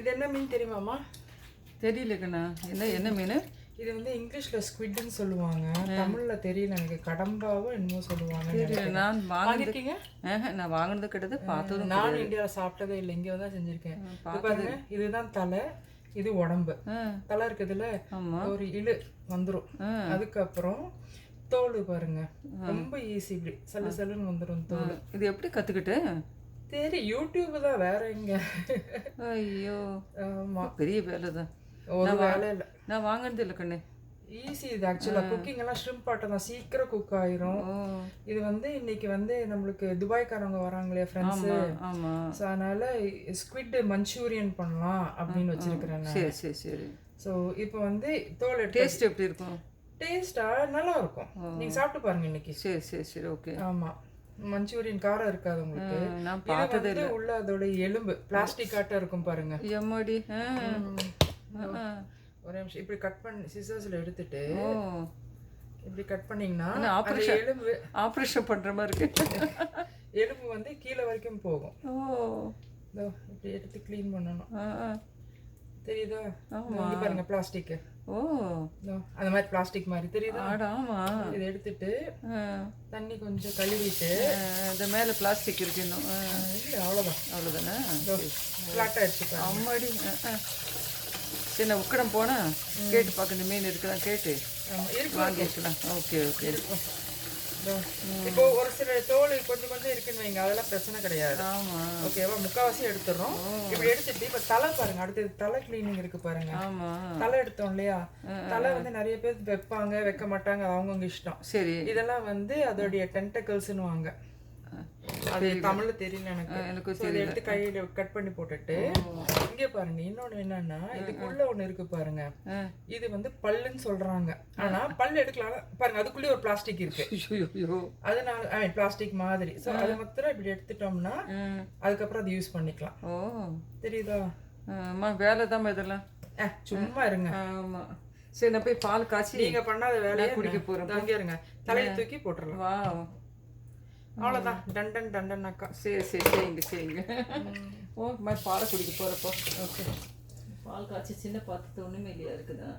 இது என்ன மீன் தெரியுமாம்மா? தெரியலக்கண்ணா. என்ன மீன்? இது வந்து இங்கிலீஷ்ல ஸ்குவிட்னு சொல்லுவாங்க, தமிழ்ல தெரியல எனக்கு. கடம்பாவோ என்னமோ சொல்லுவாங்க. நான் வாங்கிருக்கீங்க? நான் வாங்கினது கிடையாது, பார்த்ததும். நான் இந்தியாவில் சாப்பிட்டதே இல்லை, இங்கே தான் செஞ்சுருக்கேன். பாருங்க, இதுதான் தலை, இது உடம்பு. தலை இருக்குதுல்ல, ஒரு இழு வந்துடும். அதுக்கப்புறம் தோல் பாருங்க, ரொம்ப ஈஸி, இப்படி சல்லு சல்லுன்னு வந்துடும் தோல். இது எப்படி கற்றுக்கிட்டு? யூடியூப் தான், வேற எங்க. ஐயோ, ஆமாம், பெரிய வேலை தான். ஒரு வேலை இல்லை. நான் வாங்கினது இல்லை கண்ணு. ஈஸி இது ஆக்சுவலாக. குக்கிங் எல்லாம் ஷ்ரிம்ப் ஆட்டம் தான், சீக்கிரம் குக் ஆயிரும். இது வந்து இன்னைக்கு வந்து நம்மளுக்கு துபாய்க்காரங்க வராங்களே ஃப்ரெண்ட்ஸு, ஸோ அதனால ஸ்குவிட் மஞ்சூரியன் பண்ணலாம் அப்படின்னு வச்சிருக்கிறேன். சரி சரி சரி. ஸோ இப்போ வந்து தோல் டேஸ்ட் எப்படி இருக்கும்? டேஸ்டா நல்லா இருக்கும், நீங்கள் சாப்பிட்டு பாருங்க இன்னைக்கு. சரி சரி சரி, ஓகே. ஆமாம், மஞ்சூரியன் காரம் இருக்காது உங்களுக்கு. நான் பார்த்ததே இல்லை. உள்ள அதோட எலும்பு பிளாஸ்டிக் ஆட்டம் இருக்கும் பாருங்க. எம்மாடி. ஒரு நிமிஷம், இப்படி கட் பண்ணி சிசர்ஸ்ல எடுத்துட்டு இப்படி கட் பண்ணீங்கன்னா எலும்பு ஆப்ரேஷன் பண்ற மாதிரி இருக்கு. எலும்பு வந்து கீழே வரைக்கும் போகும். இப்படி எடுத்து க்ளீன் பண்ணணும், தெரியுதா? இங்க பாருங்க பிளாஸ்டிக். அந்த மாதிரி பிளாஸ்டிக் மாதிரி தெரியுதா? ஆமா. இதை எடுத்துட்டு தண்ணி கொஞ்சம் கழுவிட்டு, இந்த மேல பிளாஸ்டிக் இருக்கு இன்னும். இல்லை, அவ்வளோதானே, ஃப்ளாட்டாக எடுத்துப்பேன். அம்மாடி. சரி, நான் உக்கடம் போனால் கேட்டு பார்க்க, இந்த மீன் இருக்குதான் கேட்டு வாங்கிக்கலாம். Okay okay. இப்போ ஒரு சில தோல் கொஞ்சம் கொஞ்சம் இருக்குன்னு வைங்க, அதெல்லாம் பிரச்சனை கிடையாது. ஆமாம், ஓகேவா? முக்கால்வாசி எடுத்துடுறோம். இப்படி எடுத்துட்டு இப்போ தலை பாருங்க, அடுத்தது தலை கிளீனிங் இருக்கு பாருங்க. தலை எடுத்தோம் இல்லையா, தலை வந்து நிறைய பேர் வைப்பாங்க, வைக்க மாட்டாங்க, அவங்கவுங்க இஷ்டம். சரி. இதெல்லாம் வந்து அதோடைய டென்டக்கிள்ஸ்னு வாங்க, அது தமிழ்ல தெரியல எனக்கு. இதை எடுத்து கையில கட் பண்ணி போட்டுட்டு, இங்கே பாருங்க இன்னொன்னு என்னன்னா, இதுக்குள்ள ஒண்ணு இருக்கு பாருங்க, இது வந்து பல்லுன்னு சொல்றாங்க. ஆனா பல்லு எடுக்கலாம் பாருங்க, அதுக்குள்ளே ஒரு பிளாஸ்டிக் இருக்கு. அதனால பிளாஸ்டிக் மாதிரி. ஸோ அது மாத்திரம் இப்படி எடுத்துட்டோம்னா அதுக்கப்புறம் அது யூஸ் பண்ணிக்கலாம். தெரியுதா? வேலை தான் இதெல்லாம், சும்மா இருங்க. ஆமா. சரி, நான் போய் பால் காய்ச்சி, நீங்க பண்ணாத வேலையை குடிக்க போறேன். அங்கே இருங்க, தலையை தூக்கி போட்டுடலாம். வா, அவ்வளோதான், டண்டன் டண்டன் அக்கா. சரி சரி, செய்யுங்க. மாதிரி பாலை குடிக்க போகிறப்போ. ஓகே. பால் காய்ச்சி சின்ன பாத்திரத்தை ஒன்றுமே இல்லையா இருக்குதா?